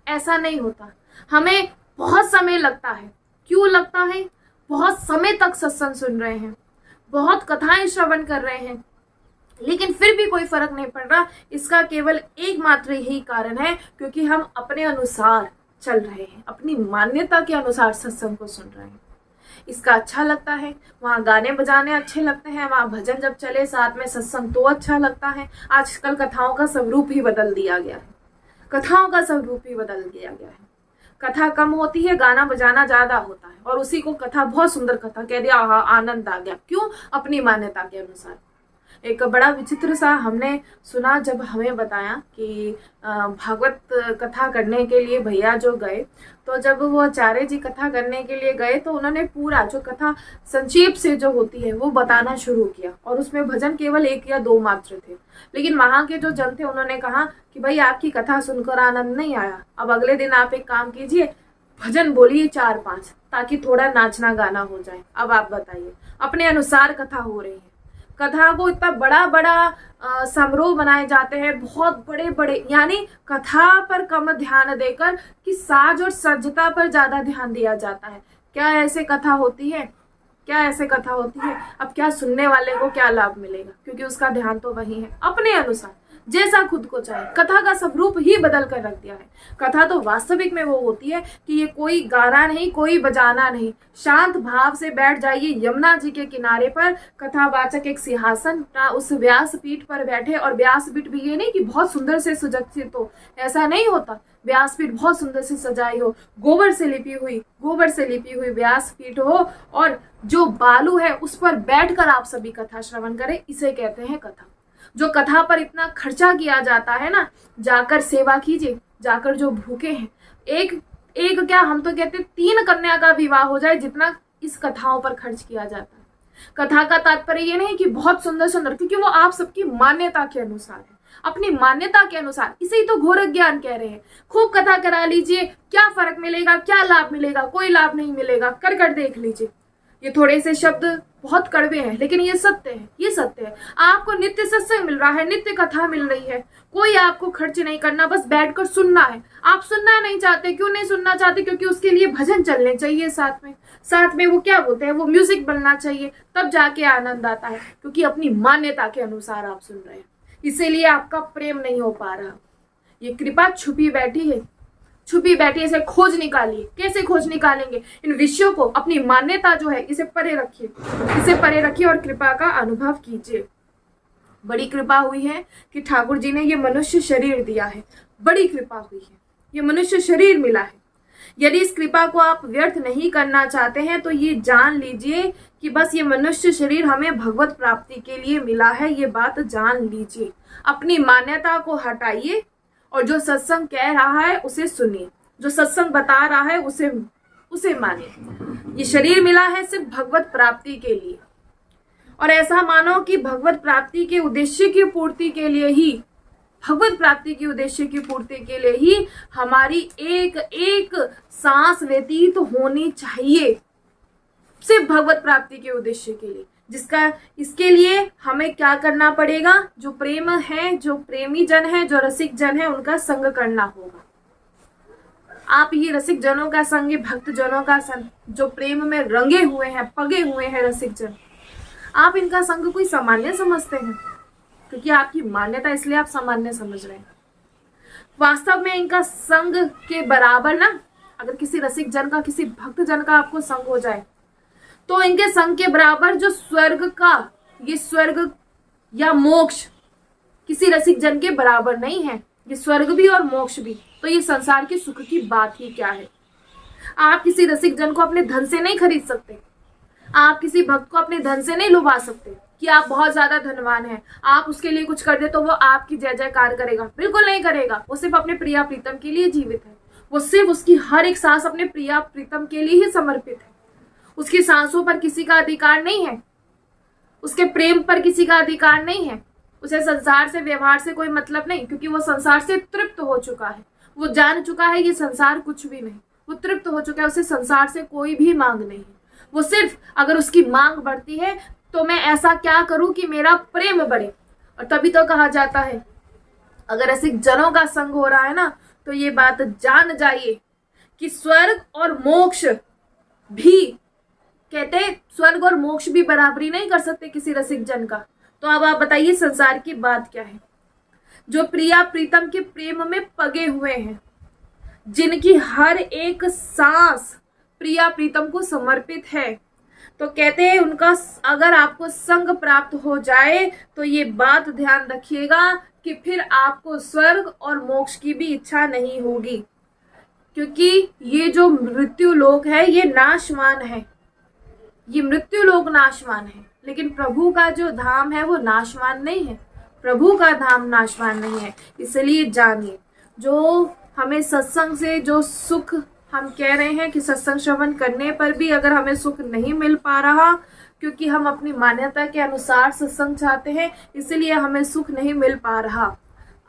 ऐसा नहीं होता। हमें बहुत समय लगता है। क्यों लगता है? बहुत समय तक सत्संग सुन रहे हैं, बहुत कथाएं श्रवण कर रहे हैं, लेकिन फिर भी कोई फर्क नहीं पड़ रहा। इसका केवल एकमात्र यही कारण है, क्योंकि हम अपने अनुसार चल रहे हैं, अपनी मान्यता के अनुसार सत्संग को सुन रहे हैं। इसका अच्छा लगता है, वहाँ गाने बजाने अच्छे लगते हैं, वहाँ भजन जब चले साथ में सत्संग तो अच्छा लगता है। आजकल कथाओं का स्वरूप ही बदल दिया गया है, कथाओं का स्वरूप ही बदल दिया गया है। कथा कम होती है, गाना बजाना ज्यादा होता है, और उसी को कथा, बहुत सुंदर कथा कह दिया, आहा आनंद आ गया। क्यों? अपनी मान्यता के अनुसार। एक बड़ा विचित्र सा हमने सुना, जब हमें बताया कि भागवत कथा करने के लिए भैया जो गए, तो जब वो आचार्य जी कथा करने के लिए गए तो उन्होंने पूरा जो कथा संक्षेप से जो होती है वो बताना शुरू किया, और उसमें भजन केवल 1 या 2 मात्र थे। लेकिन वहां के जो जन थे उन्होंने कहा कि भाई आपकी कथा सुनकर आनंद नहीं आया, अब अगले दिन आप एक काम कीजिए, भजन बोलिए 4-5, ताकि थोड़ा नाचना गाना हो जाए। अब आप बताइए, अपने अनुसार कथा हो रही है, कथा को इतना बड़ा बड़ा समारोह बनाए जाते हैं, बहुत बड़े बड़े, यानी कथा पर कम ध्यान देकर कि साज और सज्जता पर ज्यादा ध्यान दिया जाता है। क्या ऐसे कथा होती है? क्या ऐसे कथा होती है? अब क्या सुनने वाले को क्या लाभ मिलेगा, क्योंकि उसका ध्यान तो वही है अपने अनुसार, जैसा खुद को चाहे। कथा का स्वरूप ही बदल कर रख दिया है। कथा तो वास्तविक में वो होती है कि ये कोई गाना नहीं, कोई बजाना नहीं, शांत भाव से बैठ जाइए यमुना जी के किनारे पर, कथावाचक एक सिंहासन उस व्यासपीठ पर बैठे, और व्यासपीठ भी ये नहीं कि बहुत सुंदर से सुसज्जित हो, ऐसा नहीं होता। व्यासपीठ बहुत सुंदर से सजाई हो, गोबर से लिपी हुई व्यासपीठ हो, और जो बालू है उस पर बैठकर आप सभी कथा श्रवण करें, इसे कहते हैं कथा। जो कथा पर इतना खर्चा किया जाता है ना, जाकर सेवा कीजिए, जाकर जो भूखे हैं, एक क्या हम तो कहते 3 कन्या का विवाह हो जाए जितना इस कथाओं पर खर्च किया जाता है। कथा का तात्पर्य ये नहीं कि बहुत सुंदर सुंदर, क्योंकि वो आप सबकी मान्यता के अनुसार है, अपनी मान्यता के अनुसार। इसे ही तो घोर ज्ञान कह रहे हैं। खूब कथा करा लीजिए, क्या फर्क मिलेगा, क्या लाभ मिलेगा? कोई लाभ नहीं मिलेगा। कर देख लीजिए। ये थोड़े से शब्द बहुत कड़वे हैं, लेकिन ये सत्य है, ये सत्य है। आपको नित्य सत्संग मिल रहा है, नित्य कथा मिल रही है, कोई आपको खर्च नहीं करना, बस बैठकर सुनना है। आप सुनना नहीं चाहते, क्यों नहीं सुनना चाहते? क्योंकि उसके लिए भजन चलने चाहिए साथ में वो क्या बोलते हैं, वो म्यूजिक बनना चाहिए, तब जाके आनंद आता है, क्योंकि अपनी मान्यता के अनुसार आप सुन रहे हैं, इसीलिए आपका प्रेम नहीं हो पा रहा। ये कृपा छुपी बैठी है, इसे खोज निकालिए। कैसे खोज निकालेंगे? इन विषयों को, अपनी मान्यता जो है इसे परे रखिए और कृपा का अनुभव कीजिए। बड़ी कृपा हुई है कि ठाकुर जी ने ये मनुष्य शरीर दिया है, बड़ी कृपा हुई है, ये मनुष्य शरीर मिला है। यदि इस कृपा को आप व्यर्थ नहीं करना चाहते हैं तो ये जान लीजिए कि बस ये मनुष्य शरीर हमें भगवत प्राप्ति के लिए मिला है, ये बात जान लीजिए। अपनी मान्यता को हटाइए और जो सत्संग कह रहा है उसे सुनिए, जो सत्संग बता रहा है उसे मानिए। ये शरीर मिला है सिर्फ भगवत प्राप्ति के लिए, और ऐसा मानो कि भगवत प्राप्ति के उद्देश्य की पूर्ति के लिए ही हमारी एक सांस व्यतीत होनी चाहिए, सिर्फ भगवत प्राप्ति के उद्देश्य के लिए। इसके लिए हमें क्या करना पड़ेगा? जो प्रेम है, जो प्रेमी जन है, जो रसिक जन है, उनका संग करना होगा। आप ये रसिक जनों का संग, ये भक्त जनों का संग, जो प्रेम में रंगे हुए हैं, पगे हुए हैं रसिक जन, आप इनका संग कोई सामान्य समझते हैं? क्योंकि आपकी मान्यता, इसलिए आप सामान्य समझ रहे हैं। वास्तव में इनका संग के बराबर ना, अगर किसी रसिक जन का, किसी भक्त जन का आपको संग हो जाए, तो इनके संग के बराबर जो ये स्वर्ग या मोक्ष किसी रसिक जन के बराबर नहीं है। ये स्वर्ग भी और मोक्ष भी, तो ये संसार के सुख की बात ही क्या है। आप किसी रसिक जन को अपने धन से नहीं खरीद सकते, आप किसी भक्त को अपने धन से नहीं लुभा सकते कि आप बहुत ज्यादा धनवान हैं, आप उसके लिए कुछ कर दे तो वो आपकी जय जयकार करेगा। बिल्कुल नहीं करेगा। वो सिर्फ अपने प्रिया प्रीतम के लिए जीवित है, वो सिर्फ उसकी हर एक सांस अपने प्रिया प्रीतम के लिए ही समर्पित है। उसकी सांसों पर किसी का अधिकार नहीं है, उसके प्रेम पर किसी का अधिकार नहीं है, उसे संसार से, व्यवहार से कोई मतलब नहीं, क्योंकि वो संसार से तृप्त हो चुका है। वो जान चुका है ये संसार कुछ भी नहीं, वो तृप्त हो चुका है, उसे संसार से कोई भी मांग नहीं है। वो सिर्फ, अगर उसकी मांग बढ़ती है तो मैं ऐसा क्या करूं कि मेरा प्रेम बढ़े। और तभी तो कहा जाता है, अगर ऐसे जनों का संग हो रहा है ना, तो ये बात जान जाइए कि स्वर्ग और मोक्ष भी, कहते हैं स्वर्ग और मोक्ष भी बराबरी नहीं कर सकते किसी रसिक जन का। तो अब आप बताइए संसार की बात क्या है? जो प्रिया प्रीतम के प्रेम में पगे हुए हैं, जिनकी हर एक सांस प्रिया प्रीतम को समर्पित है, तो कहते हैं उनका अगर आपको संग प्राप्त हो जाए तो ये बात ध्यान रखिएगा कि फिर आपको स्वर्ग और मोक्ष की भी इच्छा नहीं होगी, क्योंकि ये जो मृत्यु लोक है ये नाशवान है, ये मृत्यु लोक नाशवान है, लेकिन प्रभु का जो धाम है वो नाशवान नहीं है, प्रभु का धाम नाशवान नहीं है। इसलिए जानिए, जो हमें सत्संग से जो सुख हम कह रहे हैं कि सत्संग श्रवण करने पर भी अगर हमें सुख नहीं मिल पा रहा, क्योंकि हम अपनी मान्यता के अनुसार सत्संग चाहते हैं, इसलिए हमें सुख नहीं मिल पा रहा।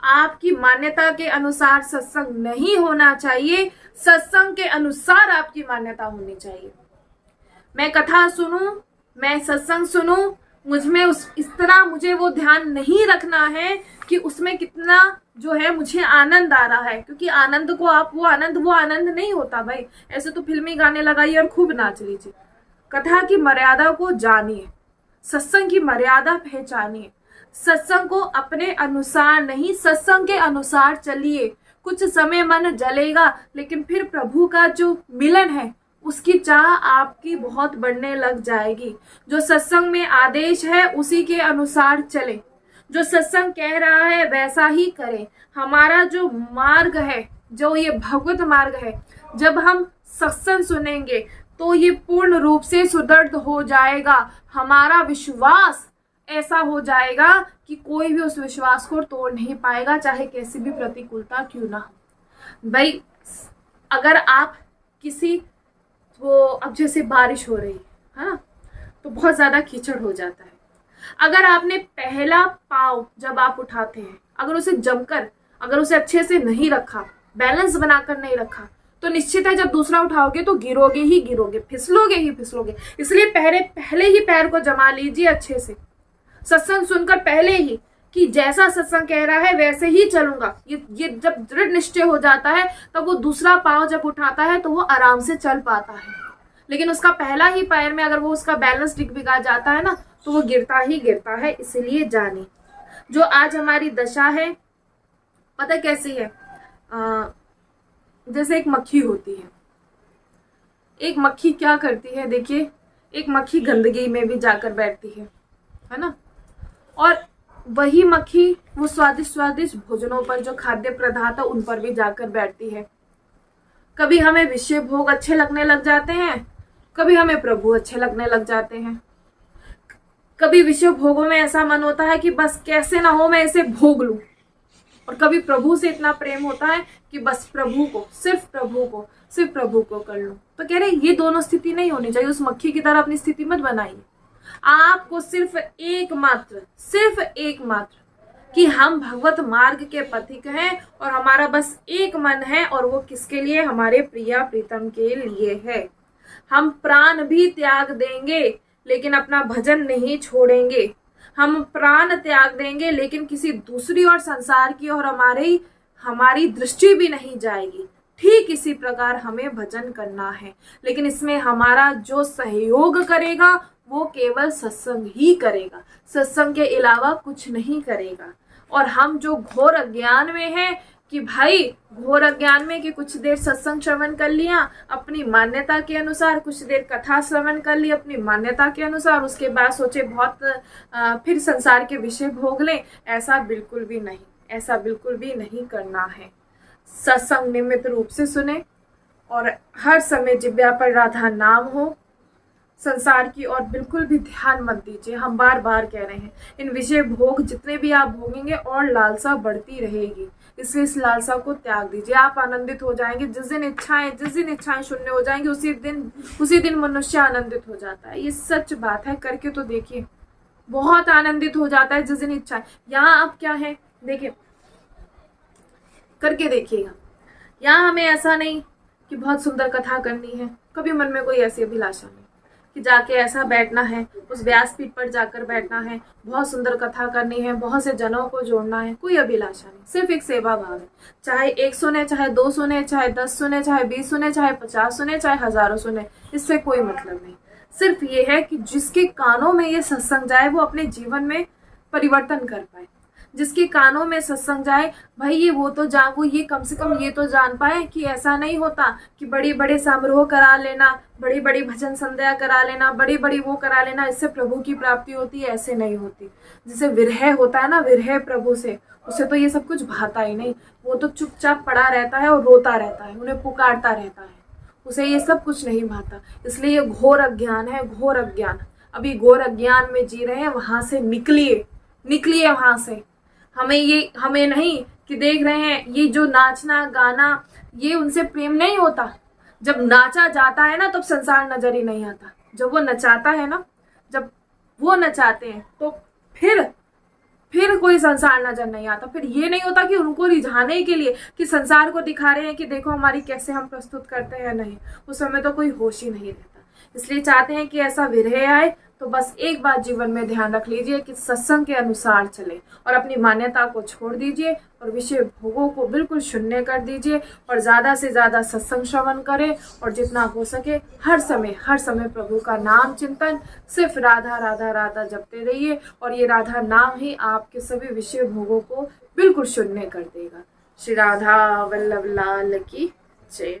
आपकी मान्यता के अनुसार सत्संग नहीं होना चाहिए, सत्संग के अनुसार आपकी मान्यता होनी चाहिए। मैं कथा सुनूं, मैं सत्संग सुनूं, मुझमें इस तरह मुझे वो ध्यान नहीं रखना है कि उसमें कितना जो है मुझे आनंद आ रहा है, क्योंकि आनंद को आप वो आनंद नहीं होता भाई। ऐसे तो फिल्मी गाने लगाइए और खूब नाच लीजिए। कथा की मर्यादा को जानिए, सत्संग की मर्यादा पहचानिए, सत्संग को अपने अनुसार नहीं, सत्संग के अनुसार चलिए। कुछ समय मन जलेगा, लेकिन फिर प्रभु का जो मिलन है उसकी चाह आपकी बहुत बढ़ने लग जाएगी। जो सत्संग में आदेश है उसी के अनुसार चले, जो सत्संग कह रहा है वैसा ही करें। हमारा जो मार्ग है, जो ये भगवत मार्ग है, जब हम सत्संग सुनेंगे तो ये पूर्ण रूप से सुदृढ़ हो जाएगा। हमारा विश्वास ऐसा हो जाएगा कि कोई भी उस विश्वास को तोड़ नहीं पाएगा, चाहे कैसी भी प्रतिकूलता क्यों ना हो। भाई अगर आप किसी अब जैसे बारिश हो रही है ना, तो बहुत ज्यादा कीचड़ हो जाता है। अगर आपने पहला पाँव जब आप उठाते हैं, अगर उसे अच्छे से नहीं रखा, बैलेंस बनाकर नहीं रखा, तो निश्चित है जब दूसरा उठाओगे तो गिरोगे ही गिरोगे, फिसलोगे ही फिसलोगे। इसलिए पहले ही पैर को जमा लीजिए अच्छे से, सत्संग सुनकर पहले ही कि जैसा सत्संग कह रहा है वैसे ही चलूंगा। ये जब दृढ़ निश्चय हो जाता है तब वो दूसरा पाँव जब उठाता है तो वो आराम से चल पाता है। लेकिन उसका पहला ही पैर में अगर वो उसका बैलेंस बिगड़ जाता है ना, तो वो गिरता ही गिरता है। इसलिए जाने जो आज हमारी दशा है, पता कैसी है, जैसे एक मक्खी होती है। एक मक्खी क्या करती है, देखिए एक मक्खी गंदगी में भी जाकर बैठती है ना, और वही मक्खी वो स्वादिष्ट भोजनों पर, जो खाद्य पदार्थ है उन पर भी जाकर बैठती है। कभी हमें विषय भोग अच्छे लगने लग जाते हैं, कभी हमें प्रभु अच्छे लगने लग जाते हैं। कभी विषय भोगों में ऐसा मन होता है कि बस कैसे ना हो मैं इसे भोग लूं, और कभी प्रभु से इतना प्रेम होता है कि बस सिर्फ प्रभु को कर लूं। तो कह रहे ये दोनों स्थिति नहीं होनी चाहिए। उस मक्खी की तरह अपनी स्थिति मत बनाइए। आपको सिर्फ एकमात्र कि हम भगवत मार्ग के पथिक हैं और हमारा बस एक मन है, और वो किसके लिए, हमारे प्रिया प्रीतम के लिए है। हम प्राण भी त्याग देंगे लेकिन अपना भजन नहीं छोड़ेंगे। हम प्राण त्याग देंगे लेकिन किसी दूसरी और संसार की और हमारी दृष्टि भी नहीं जाएगी। ठीक इसी प्रकार हमें भजन करना है, लेकिन इसमें हमारा जो सहयोग करेगा वो केवल सत्संग ही करेगा, सत्संग के अलावा कुछ नहीं करेगा। और हम जो घोर अज्ञान में हैं कि भाई घोर अज्ञान में कि कुछ देर सत्संग श्रवण कर लिया अपनी मान्यता के अनुसार, कुछ देर कथा श्रवण कर ली अपनी मान्यता के अनुसार, उसके बाद सोचे बहुत फिर संसार के विषय भोग लें, ऐसा बिल्कुल भी नहीं करना है। सत्संग नियमित रूप से सुने और हर समय जिह्वा पर राधा नाम हो। संसार की और बिल्कुल भी ध्यान मत दीजिए। हम बार बार कह रहे हैं, इन विषय भोग जितने भी आप भोगेंगे और लालसा बढ़ती रहेगी, इसलिए इस लालसा को त्याग दीजिए। आप आनंदित हो जाएंगे जिस दिन इच्छाएं शून्य हो जाएंगी, उसी दिन मनुष्य आनंदित हो जाता है। ये सच बात है, करके तो देखिए, बहुत आनंदित हो जाता है जिस दिन इच्छाएं। यहाँ अब क्या है देखिए, करके देखिएगा। यहाँ हमें ऐसा नहीं कि बहुत सुंदर कथा करनी है, कभी मन में कोई ऐसी अभिलाषा नहीं कि जाके ऐसा बैठना है, उस व्यासपीठ पर जाकर बैठना है, बहुत सुंदर कथा करनी है, बहुत से जनों को जोड़ना है, कोई अभिलाषा नहीं। सिर्फ एक सेवा भाव है। चाहे 1 सुने, चाहे 2 सुने, चाहे 10 सुने, चाहे 20 सुने, चाहे 50 सुने, चाहे हजारों सुने, इससे कोई मतलब नहीं। सिर्फ ये है कि जिसके कानों में ये सत्संग जाए वो अपने जीवन में परिवर्तन कर पाए। जिसके कानों में सत्संग जाए, भाई ये कम से कम ये तो जान पाए कि ऐसा नहीं होता कि बड़ी बड़े समारोह करा लेना, बड़ी बड़ी भजन संध्या करा लेना, बड़ी बड़ी वो करा लेना, इससे प्रभु की प्राप्ति होती है, ऐसे नहीं होती। जिसे विरह होता है ना, विरह प्रभु से, उसे तो ये सब कुछ भाता ही नहीं। वो तो चुपचाप पड़ा रहता है और रोता रहता है, उन्हें पुकारता रहता है, उसे ये सब कुछ नहीं भाता। इसलिए ये घोर अज्ञान है, घोर अज्ञान। अभी घोर अज्ञान में जी रहे हैं, वहां से निकलिए वहां से। हमें नहीं कि देख रहे हैं ये जो नाचना गाना, ये उनसे प्रेम नहीं होता। जब नाचा जाता है ना, तब संसार नजर ही नहीं आता। जब वो नचाता है ना, जब वो नचाते हैं तो फिर कोई संसार नजर नहीं आता। फिर ये नहीं होता कि उनको रिझाने के लिए कि संसार को दिखा रहे हैं कि देखो हमारी कैसे हम प्रस्तुत करते हैं, नहीं, उस समय तो कोई होश ही नहीं रहता। इसलिए चाहते हैं कि ऐसा विरह आए, तो बस एक बात जीवन में ध्यान रख लीजिए कि सत्संग के अनुसार चले और अपनी मान्यता को छोड़ दीजिए और विषय भोगों को बिल्कुल शून्य कर दीजिए और ज़्यादा से ज़्यादा सत्संग श्रवण करें और जितना हो सके हर समय प्रभु का नाम चिंतन, सिर्फ राधा राधा राधा जपते रहिए और ये राधा नाम ही आपके सभी विषय भोगों को बिल्कुल शून्य कर देगा। श्री राधा वल्लभ लाल की जय।